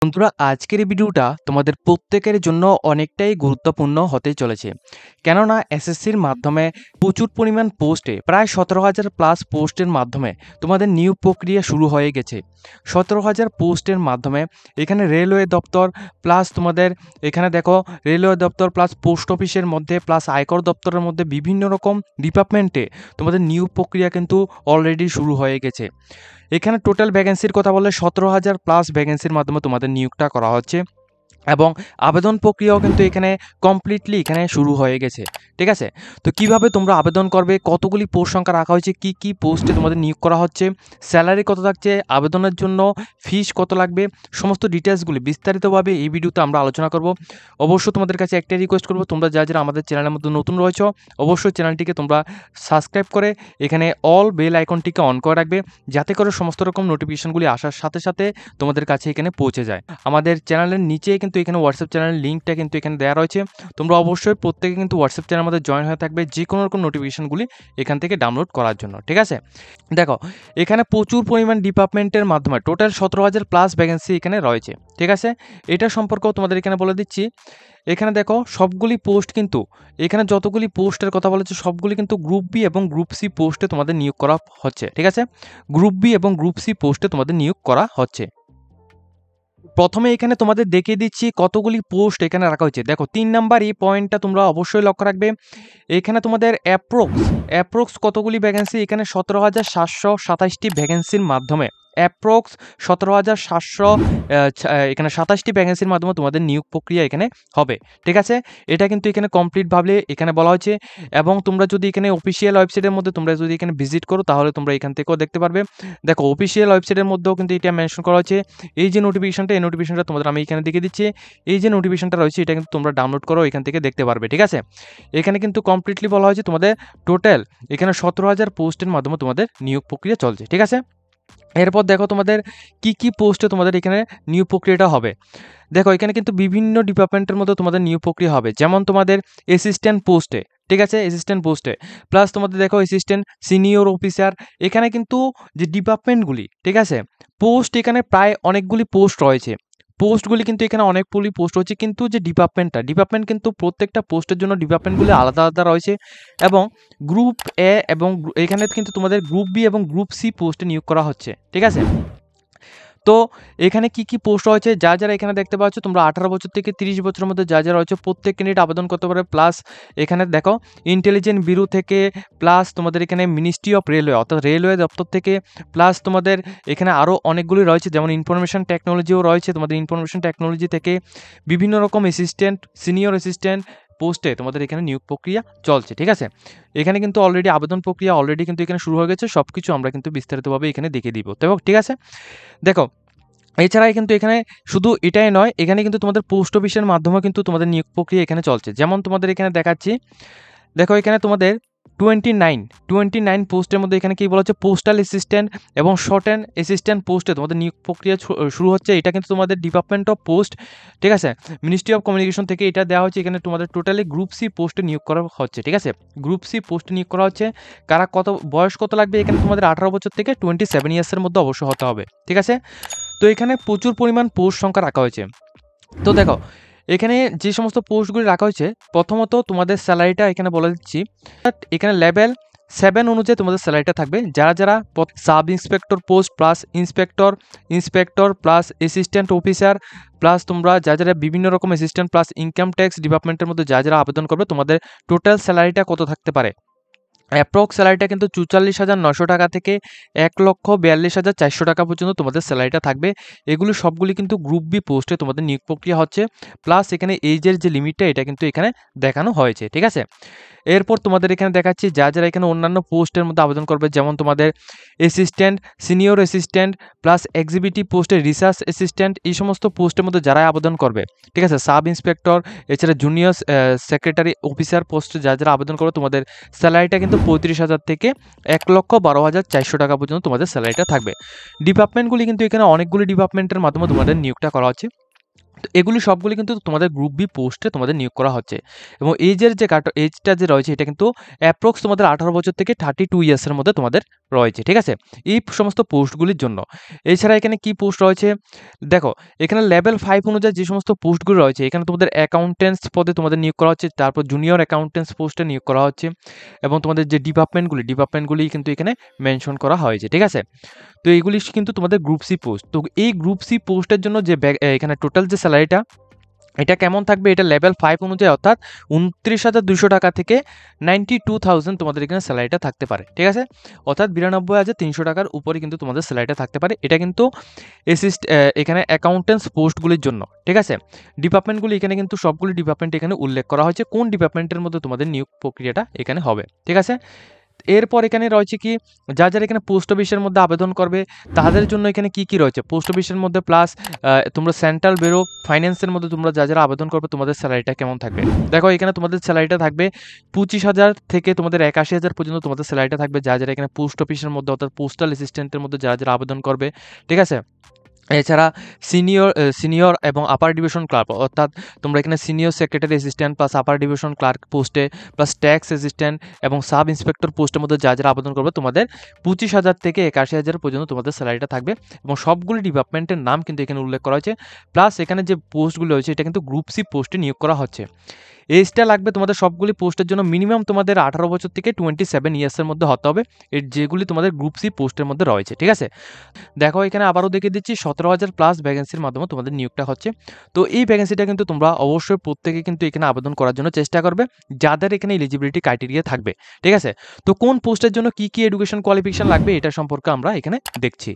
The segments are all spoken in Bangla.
বন্ধুরা, আজকের এই ভিডিওটা তোমাদের প্রত্যেকের জন্য অনেকটাই গুরুত্বপূর্ণ হতে চলেছে। কেননা এসএসসির মাধ্যমে প্রচুর পরিমাণ পোস্টে প্রায় 17,000 প্লাস পোস্টের মাধ্যমে তোমাদের নিয়োগ প্রক্রিয়া শুরু হয়ে গেছে। 17,000 পোস্টের মাধ্যমে এখানে রেলওয়ে দপ্তর প্লাস তোমাদের এখানে দেখো রেলওয়ে দপ্তর প্লাস পোস্ট অফিসের মধ্যে প্লাস আয়কর দপ্তরের মধ্যে বিভিন্ন রকম ডিপার্টমেন্টে তোমাদের নিয়োগ প্রক্রিয়া কিন্তু অলরেডি শুরু হয়ে গেছে। এখানে টোটাল ভ্যাকেন্সির কথা বললে 17,000 প্লাস ভ্যাকেন্সির মাধ্যমে তোমাদের নিয়োগটা করা হচ্ছে এবং আবেদন প্রক্রিয়াও কিন্তু এখানে কমপ্লিটলি এখানে শুরু হয়ে গেছে। ঠিক আছে, তো কিভাবে তোমরা আবেদন করবে, কতগুলি পোস্ট সংখ্যা রাখা হয়েছে, কি কি পোস্টে তোমাদের নিয়োগ করা হচ্ছে, স্যালারি কত থাকছে, আবেদনের জন্য ফিস কত লাগবে, সমস্ত ডিটেলসগুলি বিস্তারিতভাবে এই ভিডিওতে আমরা আলোচনা করব। অবশ্যই তোমাদের কাছে একটাই রিকোয়েস্ট করবো, তোমরা যারা আমাদের চ্যানেলের মধ্যে নতুন রয়েছ অবশ্যই চ্যানেলটিকে তোমরা সাবস্ক্রাইব করে এখানে অল বেল আইকনটিকে অন করে রাখবে, যাতে করে সমস্ত রকম নোটিফিকেশনগুলি আসার সাথে সাথে তোমাদের কাছে এখানে পৌঁছে যায়। আমাদের চ্যানেলের নিচে কিন্তু এখানে হোয়াটসঅ্যাপ চ্যানেলের লিঙ্কটা কিন্তু এখানে দেওয়া রয়েছে। তোমরা অবশ্যই প্রত্যেকে কিন্তু হোয়াটসঅ্যাপ চ্যানেলের মধ্যে জয়েন হয়ে থাকবে যে কোনো রকম নোটিফিকেশনগুলি এখান থেকে ডাউনলোড করার জন্য। ঠিক আছে, দেখো এখানে প্রচুর পরিমাণ ডিপার্টমেন্টের মাধ্যমে টোটাল 17,000 প্লাস ভ্যাকেন্সি এখানে রয়েছে। ঠিক আছে, এটা সম্পর্কেও তোমাদের এখানে বলে দিচ্ছি। এখানে দেখো সবগুলি পোস্ট কিন্তু এখানে যতগুলি পোস্টের কথা বলেছে সবগুলি কিন্তু গ্রুপ বি এবং গ্রুপ সি পোস্টে তোমাদের নিয়োগ করা হচ্ছে। ঠিক আছে, গ্রুপ বি এবং গ্রুপ সি পোস্টে তোমাদের নিয়োগ করা হচ্ছে। প্রথমে এখানে তোমাদের দেখিয়ে দিচ্ছি কতগুলি পোস্ট এখানে রাখা হয়েছে। দেখো 3 নাম্বার এই পয়েন্টটা তোমরা অবশ্যই লক্ষ্য রাখবে। এখানে তোমাদের অ্যাপ্রক্স কতগুলি ভ্যাকেন্সি, এখানে 17,727টি ভ্যাকেন্সির মাধ্যমে অ্যাপ্রক্স 17,700 এখানে 27টি ভ্যাকেন্সির মাধ্যমে তোমাদের নিয়োগ প্রক্রিয়া এখানে হবে। ঠিক আছে, এটা কিন্তু এখানে কমপ্লিটভাবে এখানে বলা হয়েছে এবং তোমরা যদি এখানে অফিসিয়াল ওয়েবসাইটের মধ্যে তোমরা যদি এখানে ভিজিট করো তাহলে তোমরা এখান থেকেও দেখতে পারবে। দেখো অফিসিয়াল ওয়েবসাইটের মধ্যেও কিন্তু এটা মেনশন করা হয়েছে। এই যে নোটিফিকেশনটা, এই নোটিফিকেশনটা তোমাদের আমি এখানে দেখিয়ে দিচ্ছি। এই যে নোটিফিকেশনটা রয়েছে এটা কিন্তু তোমরা ডাউনলোড করো, এখান থেকে দেখতে পারবে। ঠিক আছে, এখানে কিন্তু কমপ্লিটলি বলা হয়েছে তোমাদের টোটাল এখানে 17,000 পোস্টের মাধ্যমে তোমাদের নিয়োগ প্রক্রিয়া চলছে। ঠিক আছে, এরপর দেখো তোমাদের কি কি পোস্টে তোমাদের এখানে নিয়োগ প্রক্রিয়াটা হবে। দেখো এখানে কিন্তু বিভিন্ন ডিপার্টমেন্টের মধ্যে তোমাদের নিয়োগ প্রক্রিয়া হবে, যেমন তোমাদের অ্যাসিস্ট্যান্ট পোস্টে। ঠিক আছে, অ্যাসিস্ট্যান্ট পোস্টে প্লাস তোমাদের দেখো অ্যাসিস্ট্যান্ট সিনিয়র অফিসার। এখানে কিন্তু যে ডিপার্টমেন্টগুলি, ঠিক আছে, পোস্ট এখানে প্রায় অনেকগুলি পোস্ট রয়েছে। পোস্টগুলি কিন্তু এখানে অনেকগুলি পোস্ট রয়েছে, কিন্তু যে ডিপার্টমেন্ট কিন্তু প্রত্যেকটা পোস্টের জন্য ডিপার্টমেন্টগুলি আলাদা আলাদা রয়েছে এবং গ্রুপ এ এবং এখানে কিন্তু তোমাদের গ্রুপ বি এবং গ্রুপ সি পোস্টে নিয়োগ করা হচ্ছে। ঠিক আছে, তো এখানে কি কি পোস্ট রয়েছে, যারা এখানে দেখতে পাচ্ছ তোমরা 18 বছর থেকে 30 বছরের মধ্যে যা রয়েছে প্রত্যেক ক্যান্ডিডেট আবেদন করতে পারে। প্লাস এখানে দেখো ইন্টেলিজেন্ট ব্যুরো থেকে, প্লাস তোমাদের এখানে মিনিস্ট্রি অফ রেলওয়ে অর্থাৎ রেলওয়ে দপ্তর থেকে, প্লাস তোমাদের এখানে আরও অনেকগুলি রয়েছে, যেমন ইনফরমেশন টেকনোলজিও রয়েছে। তোমাদের ইনফরমেশন টেকনোলজি থেকে বিভিন্ন রকম অ্যাসিস্ট্যান্ট, সিনিয়র অ্যাসিস্ট্যান্ট পোস্টে তোমাদের এখানে নিয়োগ প্রক্রিয়া চলছে। ঠিক আছে, এখানে কিন্তু অলরেডি আবেদন প্রক্রিয়া অলরেডি কিন্তু এখানে শুরু হয়ে গেছে। সব কিছু আমরা কিন্তু বিস্তারিতভাবে এখানে দেখিয়ে দিব। তো ঠিক আছে, দেখো এছাড়াই কিন্তু এখানে শুধু এটাই নয়, এখানে কিন্তু তোমাদের পোস্ট অফিসের মাধ্যমে কিন্তু তোমাদের নিয়োগ প্রক্রিয়া এখানে চলছে। যেমন তোমাদের এখানে দেখাচ্ছি, দেখো এখানে তোমাদের 29 পোস্টের মধ্যে এখানে কি বলা হচ্ছে, পোস্টাল অ্যাসিস্ট্যান্ট এবং শর্ট হ্যান্ড অ্যাসিস্ট্যান্ট পোস্টে তোমাদের নিয়োগ প্রক্রিয়া শুরু হচ্ছে। এটা কিন্তু তোমাদের ডিপার্টমেন্ট অফ পোস্ট, ঠিক আছে, মিনিস্ট্রি অফ কমিউনিকেশন থেকে এটা দেওয়া হচ্ছে। এখানে তোমাদের টোটালি গ্রুপ সি পোস্টে নিয়োগ করা হচ্ছে। ঠিক আছে, গ্রুপ সি পোস্টে নিয়োগ করা হচ্ছে। কারা কত বয়স কত লাগবে, এখানে তোমাদের 18 বছর থেকে 27 ইয়ার্সের মধ্যে অবশ্যই হতে হবে। ঠিক আছে, তো এখানে প্রচুর পরিমাণ পোস্ট সংখ্যা রাখা হয়েছে। তো দেখো এখানে যে সমস্ত পোস্টগুলি রাখা হয়েছে, প্রথমত তোমাদের স্যালারিটা এখানে বলে দিচ্ছি। এখানে লেভেল 7 অনুযায়ী তোমাদের স্যালারিটা থাকবে। যারা sub inspector post plus inspector plus assistant officer plus তোমরা যারা বিভিন্ন রকম অ্যাসিস্ট্যান্ট প্লাস ইনকাম ট্যাক্স ডিপার্টমেন্টের মধ্যে যারা আবেদন করবে, তোমাদের টোটাল স্যালারিটা কত থাকতে পারে। অ্যাপ্রক্স স্যালারিটা কিন্তু 44,900 টাকা থেকে 1,42,400 টাকা পর্যন্ত তোমাদের স্যালারিটা থাকবে। এগুলো সবগুলি কিন্তু গ্রুপ বি পোস্টে তোমাদের নিয়োগ প্রক্রিয়া হচ্ছে। প্লাস এখানে এইজের যে লিমিটটা এটা কিন্তু এখানে দেখানো হয়েছে। ঠিক আছে, এরপর তোমাদের এখানে দেখাচ্ছি যারা এখানে অন্যান্য পোস্টের মধ্যে আবেদন করবে, যেমন তোমাদের assistant, senior assistant plus executive পোস্টে রিসার্চ অ্যাসিস্ট্যান্ট, এই সমস্ত পোস্টের মধ্যে যারা আবেদন করবে। ঠিক আছে, সাব ইন্সপেক্টর, এছাড়া জুনিয়র সেক্রেটারি অফিসার পোস্টে যারা আবেদন করবে, তোমাদের স্যালারিটা কিন্তু 35,000 থেকে 1,12,400 টাকা পর্যন্ত তোমাদের স্যালারিটা থাকবে। ডিপার্টমেন্টগুলি কিন্তু এখানে অনেকগুলি ডিপার্টমেন্টের মাধ্যমে তোমাদের নিয়োগটা করা হচ্ছে। তো এগুলি সবগুলি কিন্তু তোমাদের গ্রুপ বি পোস্টে তোমাদের নিয়োগ করা হচ্ছে এবং এজটা যে রয়েছে এটা কিন্তু অ্যাপ্রক্স তোমাদের 18 বছর থেকে 32 ইয়ার্সের মধ্যে তোমাদের রয়েছে, ঠিক আছে, এই সমস্ত পোস্টগুলির জন্য। এছাড়া এখানে কি পোস্ট রয়েছে দেখো, এখানে লেভেল 5 অনুযায়ী যে সমস্ত পোস্টগুলো রয়েছে এখানে তোমাদের অ্যাকাউন্টেন্টস পদে তোমাদের নিয়োগ করা হচ্ছে, তারপর জুনিয়র অ্যাকাউন্টেন্টস পোস্টে নিয়োগ করা হচ্ছে এবং তোমাদের যে ডিপার্টমেন্টগুলি কিন্তু এখানে মেনশন করা হয়েছে, ঠিক আছে। তো এইগুলি কিন্তু তোমাদের গ্রুপ সি পোস্ট। তো এই গ্রুপ সি পোস্টের জন্য যে এখানে টোটাল যে স্যালারিটা এটা কেমন থাকবে, এটা লেভেল 5 অনুযায়ী অর্থাৎ 29,200 টাকা থেকে 92,000 তোমাদের এখানে স্যালারিটা থাকতে পারে, ঠিক আছে, অর্থাৎ 92,300 টাকার উপরে কিন্তু তোমাদের স্যালারিটা থাকতে পারে। এটা কিন্তু এখানে অ্যাকাউন্টেন্টস পোস্টগুলির জন্য, ঠিক আছে। ডিপার্টমেন্টগুলি এখানে কিন্তু সবগুলি ডিপার্টমেন্ট এখানে উল্লেখ করা হয়েছে কোন ডিপার্টমেন্টের মধ্যে তোমাদের নিয়োগ প্রক্রিয়াটা এখানে হবে, ঠিক আছে। এরপর এখানে রয়েছে কি, যারা এখানে পোস্ট অফিসের মধ্যে আবেদন করবে তাদের জন্য এখানে কি রয়েছে, পোস্ট অফিসের মধ্যে প্লাস তোমরা সেন্ট্রাল ব্যুরো ফাইন্যান্সের মধ্যে তোমরা যারা আবেদন করবে তোমাদের স্যালারিটা কেমন থাকবে। দেখো এখানে তোমাদের স্যালারিটা থাকবে 25,000 থেকে তোমাদের 81,000 পর্যন্ত তোমাদের স্যালারিটা থাকবে যারা এখানে পোস্ট অফিসের মধ্যে অর্থাৎ পোস্টাল অ্যাসিস্ট্যান্টের মধ্যে যারা আবেদন করবে, ঠিক আছে। এছাড়া সিনিয়র এবং আপার ডিভিশন ক্লার্ক অর্থাৎ তোমরা এখানে senior secretary assistant plus upper division clerk পোস্টে প্লাস ট্যাক্স অ্যাসিস্ট্যান্ট এবং সাব ইন্সপেক্টর পোস্টের মধ্যে যারা আবেদন করবে তোমাদের 25,000 থেকে 81,000 পর্যন্ত তোমাদের স্যালারিটা থাকবে এবং সবগুলি ডিপার্টমেন্টের নাম কিন্তু এখানে উল্লেখ করা হয়েছে। প্লাস এখানে যে পোস্টগুলো হয়েছে এটা কিন্তু গ্রুপ সি পোস্টে নিয়োগ করা হচ্ছে। এজটা লাগবে তোমাদের সবগুলি পোস্টের জন্য মিনিমাম তোমাদের 18 বছর থেকে 27 ইয়ার্সের মধ্যে হতে হবে, এর যেগুলি তোমাদের গ্রুপ সি পোস্টের মধ্যে রয়েছে, ঠিক আছে। দেখো এখানে আবারও দেখিয়ে দিচ্ছি 17,000 প্লাস ভ্যাকেন্সির মাধ্যমে তোমাদের নিয়োগটা হচ্ছে। তো এই ভ্যাকেন্সিটা কিন্তু তোমরা অবশ্যই প্রত্যেকে কিন্তু এখানে আবেদন করার জন্য চেষ্টা করবে যাদের এখানে এলিজিবিলিটি ক্রাইটেরিয়া থাকবে, ঠিক আছে। তো কোন পোস্টের জন্য কি এডুকেশন কোয়ালিফিকেশন লাগবে এটা সম্পর্কে আমরা এখানে দেখছি।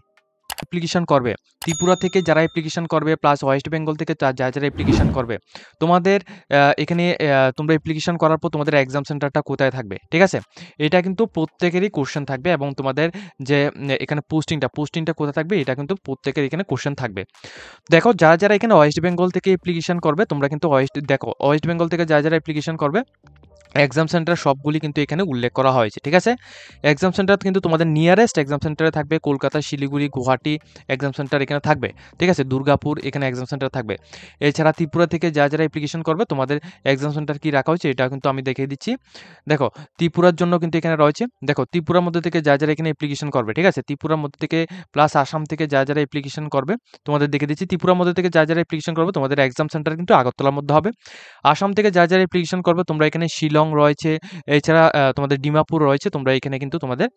অ্যাপ্লিকেশন করবে ত্রিপুরা থেকে যারা অ্যাপ্লিকেশন করবে প্লাস ওয়েস্ট বেঙ্গল থেকে যারা অ্যাপ্লিকেশন করবে তোমাদের এখানে তোমরা অ্যাপ্লিকেশন করার পর তোমাদের এক্সাম সেন্টারটা কোথায় থাকবে, ঠিক আছে, এটা কিন্তু প্রত্যেকেরই কোশ্চেন থাকবে এবং তোমাদের যে এখানে পোস্টিংটা কোথায় থাকবে এটা কিন্তু প্রত্যেকের এখানে কোশ্চেন থাকবে। দেখো যারা এখানে ওয়েস্ট বেঙ্গল থেকে অ্যাপ্লিকেশন করবে তোমরা কিন্তু ওয়েস্ট বেঙ্গল থেকে যারা অ্যাপ্লিকেশন করবে এক্সাম সেন্টার সবগুলি কিন্তু এখানে উল্লেখ করা হয়েছে, ঠিক আছে। এক্সাম সেন্টার কিন্তু তোমাদের নিয়ারেস্ট এক্সাম সেন্টারে থাকবে কলকাতা, শিলিগুড়ি, গুয়াহাটি এক্সাম সেন্টার এখানে থাকবে, ঠিক আছে, দুর্গাপুর এখানে এক্সাম সেন্টার থাকবে। এছাড়া ত্রিপুরা থেকে যারা অ্যাপ্লিকেশন করবে তোমাদের এক্সাম সেন্টার কি রাখা হয়েছে এটা কিন্তু আমি দেখিয়ে দিচ্ছি। দেখো ত্রিপুরার জন্য কিন্তু এখানে রয়েছে, দেখো ত্রিপুরার মধ্যে থেকে যারা এখানে অ্যাপ্লিকেশন করবে, ঠিক আছে, ত্রিপুরার মধ্যে থেকে প্লাস আসাম থেকে যারা অ্যাপ্লিকেশন করবে তোমাদের দেখে দিচ্ছি। ত্রিপুরার মধ্যে থেকে যারা অ্যাপ্লিকেশন করবে তোমাদের এক্সাম সেন্টার কিন্তু আগরতলার মধ্যে হবে। আসাম থেকে যারা অ্যাপ্লিকেশন করবে তোমরা এখানে শিলং রয়েছে, এছাড়া তোমাদের ডিমাপুর রয়েছে, তোমরা এখানে কিন্তু তোমাদের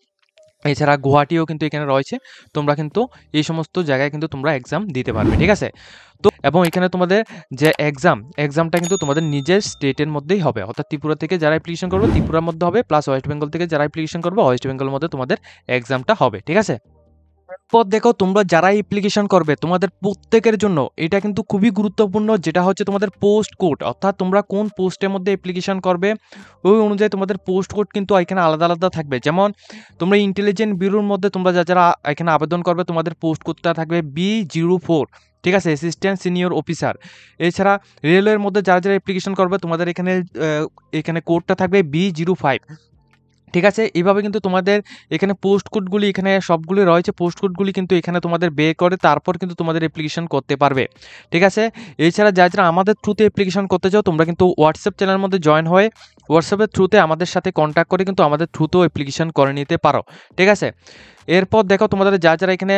এছাড়া গুয়াহাটিও কিন্তু এখানে রয়েছে, তোমরা কিন্তু এই সমস্ত জায়গায় কিন্তু তোমরা এক্সাম দিতে পারবে, ঠিক আছে। তো এবং এখানে তোমাদের যে এক্সামটা কিন্তু তোমাদের নিজের স্টেটের মধ্যেই হবে, অর্থাৎ ত্রিপুরা থেকে যারা অ্যাপ্লিকেশন করবে ত্রিপুরার মধ্যে হবে প্লাস ওয়েস্ট বেঙ্গল থেকে যারা অ্যাপ্লিকেশন করবে ওয়েস্ট বেঙ্গলের মধ্যে তোমাদের এক্সামটা হবে, ঠিক আছে। এরপর দেখো তোমরা যারা অ্যাপ্লিকেশন করবে তোমাদের প্রত্যেকের জন্য এটা কিন্তু খুবই গুরুত্বপূর্ণ, যেটা হচ্ছে তোমাদের পোস্ট কোড, অর্থাৎ তোমরা কোন পোস্টের মধ্যে অ্যাপ্লিকেশন করবে ওই অনুযায়ী তোমাদের পোস্ট কোড কিন্তু এখানে আলাদা আলাদা থাকবে। যেমন তোমরা ইন্টেলিজেন্ট ব্যুরোর মধ্যে তোমরা যারা এখানে আবেদন করবে তোমাদের পোস্ট কোডটা থাকবে B04, ঠিক আছে, অ্যাসিস্ট্যান্ট সিনিয়র অফিসার। এছাড়া রেলওয়ের মধ্যে যারা অ্যাপ্লিকেশন করবে তোমাদের এখানে কোডটা থাকবে B05, ঠিক আছে। এইভাবে কিন্তু তোমাদের এখানে পোস্ট কোডগুলি এখানে সবগুলি রয়েছে, পোস্ট কোডগুলি কিন্তু এখানে তোমাদের বের করে তারপর কিন্তু তোমাদের অ্যাপ্লিকেশন করতে পারবে, ঠিক আছে। এছাড়া যারা আমাদের থ্রুতে অ্যাপ্লিকেশন করতে চাও তোমরা কিন্তু হোয়াটসঅ্যাপ চ্যানেলের মধ্যে জয়েন হয়ে হোয়াটসঅ্যাপের থ্রুতে আমাদের সাথে কন্ট্যাক্ট করে কিন্তু আমাদের থ্রুতেও অ্যাপ্লিকেশন করে নিতে পারো, ঠিক আছে। এরপর দেখো তোমাদের যারা এখানে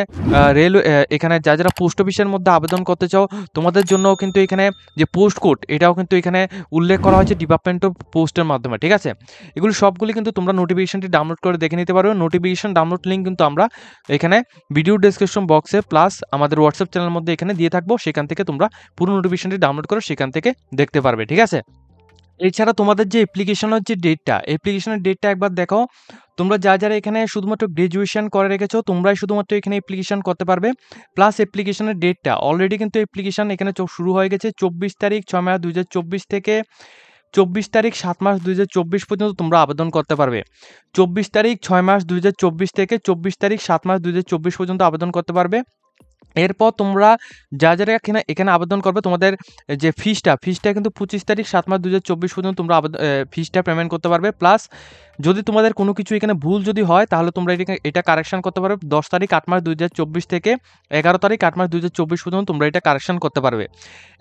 এখানে যারা পোস্ট অফিসের মধ্যে আবেদন করতে চাও তোমাদের জন্য কিন্তু এখানে যে পোস্ট কোড এটাও কিন্তু এখানে উল্লেখ করা হয়েছে ডিপার্টমেন্ট অফ পোস্টের মাধ্যমে, ঠিক আছে। এগুলো সবগুলি কিন্তু তোমরা নোটিফিকেশনটি ডাউনলোড করে দেখে নিতে পারবে। নোটিফিকেশন ডাউনলোড লিঙ্ক কিন্তু আমরা এখানে ভিডিও ডেসক্রিপশন বক্সে প্লাস আমাদের হোয়াটসঅ্যাপ চ্যানেলের মধ্যে এখানে দিয়ে থাকবো, সেখান থেকে তোমরা পুরো নোটিফিকেশনটি ডাউনলোড করে সেখান থেকে দেখতে পারবে, ঠিক আছে। এছাড়া তোমাদের যে অ্যাপ্লিকেশনের ডেটটা একবার দেখো, তোমরা যারা এখানে শুধুমাত্র গ্র্যাজুয়েশন করে রেখেছো তোমরাই শুধুমাত্র এখানে অ্যাপ্লিকেশন করতে পারবে। প্লাস অ্যাপ্লিকেশনের ডেটটা অলরেডি কিন্তু অ্যাপ্লিকেশন এখানে শুরু হয়ে গেছে 24 তারিখ 6 মাস 2024 থেকে 24 তারিখ 7 মাস 2024 পর্যন্ত তোমরা আবেদন করতে পারবে। 24 তারিখ 6 মাস 2024 থেকে 24 তারিখ 7 মাস 2024 পর্যন্ত আবেদন করতে পারবে। এরপর তোমরা যারা এখানে আবেদন করবে, তোমাদের যে ফিসটা কিন্তু 25 তারিখ 7 মাস 2024 পর্যন্ত তোমরা ফিসটা পেমেন্ট করতে পারবে। প্লাস যদি তোমাদের কোনো কিছু এখানে ভুল যদি হয়, তাহলে তোমরা এটা কারেকশন করতে পারবে 10 তারিখ 8 মাস 2024 থেকে 11 তারিখ 8 মাস 2024 পর্যন্ত তোমরা এটা কারেকশন করতে পারবে।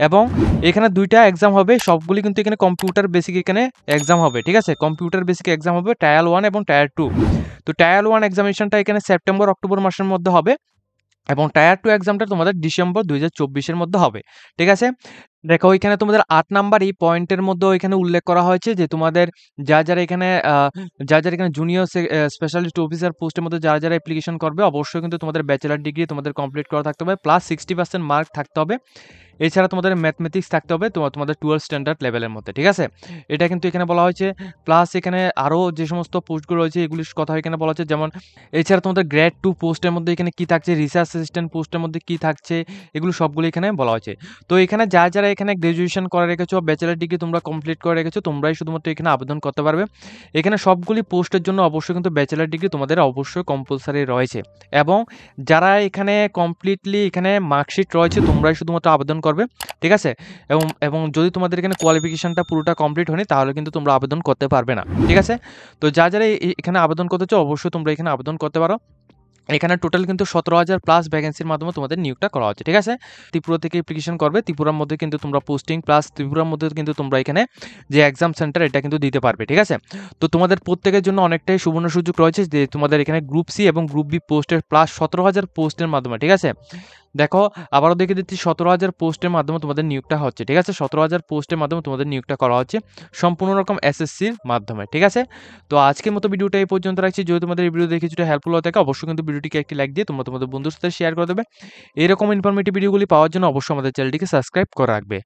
এবং এখানে 2টা এক্সাম হবে, সবগুলি কিন্তু এখানে কম্পিউটার বেসিক এখানে এক্সাম হবে, ঠিক আছে? কম্পিউটার বেসিক এক্সাম হবে টায়ার 1 এবং টায়ার 2। তো টায়ার 1 এক্সামিনেশনটা এখানে সেপ্টেম্বর অক্টোবর মাসের মধ্যে হবে এবং টায়ার 2 এক্সামটা তোমাদের ডিসেম্বর 2024 এর মধ্যে হবে, ঠিক আছে? দেখো এখানে তোমাদের 8 নাম্বার এই পয়েন্টের মধ্যেও এখানে উল্লেখ করা হয়েছে যে তোমাদের যারা এখানে জুনিয়র স্পেশালিস্ট অফিসার পোস্টের মধ্যে যারা অ্যাপ্লিকেশন করবে, অবশ্যই কিন্তু তোমাদের ব্যাচেলর ডিগ্রি তোমাদের কমপ্লিট করা থাকতে হবে, প্লাস 60% মার্ক থাকতে হবে। এছাড়া তোমাদের ম্যাথমেটিক্স থাকতে হবে তোমাদের 12 স্ট্যান্ডার্ড লেভেলের মধ্যে, ঠিক আছে? এটা কিন্তু এখানে বলা হয়েছে। প্লাস এখানে আরও যে সমস্ত পোস্টগুলো রয়েছে এগুলির কথা এখানে বলা হচ্ছে, যেমন এছাড়া তোমাদের গ্রেড 2 পোস্টের মধ্যে এখানে কি থাকছে, রিসার্চ অ্যাসিস্ট্যান্ট পোস্টের মধ্যে কি থাকছে, এগুলো সবগুলো এখানে বলা হয়েছে। তো এখানে যারা এখানে গ্র্যাজুয়েশন করে রেখেছো, ব্যাচেলর ডিগ্রি তোমরা কমপ্লিট করে রেখেছো, তোমরাই শুধুমাত্র এখানে আবেদন করতে পারবে। এখানে সবগুলি পোস্টের জন্য অবশ্যই কিন্তু ব্যাচেলর ডিগ্রি তোমাদের অবশ্যই কম্পালসারি রয়েছে। এবং যারা এখানে কমপ্লিটলি এখানে মার্কশিট রয়েছে, তোমরাই শুধুমাত্র আবেদন করবে, ঠিক আছে? এবং যদি তোমাদের এখানে কোয়ালিফিকেশনটা পুরোটা কমপ্লিট হয়নি, তাহলে কিন্তু তোমরা আবেদন করতে পারবে না, ঠিক আছে? তো যারা এখানে আবেদন করতে চাও, অবশ্যই তোমরা এখানে আবেদন করতে পারো। এখানে টোটাল কিন্তু 17,000 প্লাস ভ্যাকেন্সির মাধ্যমে তোমাদের নিয়োগটা করা হচ্ছে, ঠিক আছে? ত্রিপুরা থেকে অ্যাপ্লিকেশন করবে, ত্রিপুরার মধ্যে কিন্তু তোমরা পোস্টিং, প্লাস ত্রিপুরার মধ্যে কিন্তু তোমরা এখানে যে এক্সাম সেন্টার এটা কিন্তু দিতে পারবে, ঠিক আছে? তো তোমাদের প্রত্যেকের জন্য অনেকটাই সুবর্ণ সুযোগ রয়েছে যে তোমাদের এখানে গ্রুপ সি এবং গ্রুপ বি পোস্টের প্লাস 17,000 পোস্টের মাধ্যমে, ঠিক আছে? দেখো আবারও দেখে দিচ্ছি, 17,000 পোস্টের মাধ্যমে তোমাদের নিয়োগটা হচ্ছে, ঠিক আছে? 17,000 পোস্টের মাধ্যমে তোমাদের নিয়োগটা করা হচ্ছে সম্পূর্ণ রকম এসএসসির মাধ্যমে, ঠিক আছে? তো আজকের মতো ভিডিওটা এই পর্যন্ত রাখছি। যদি তোমাদের এই ভিডিও দেখে কিছুটা হেল্পফুল হয়ে থাকে, অবশ্যই কিন্তু ভিডিওটিকে একটি লাইক দিয়ে তোমরা তোমাদের বন্ধুর সাথে শেয়ার করে দেবে। এরকম ইনফরমেটিভ ভিডিওগুলি পাওয়ার জন্য অবশ্যই আমাদের চ্যানেলটিকে সাবস্ক্রাইব করে রাখবে।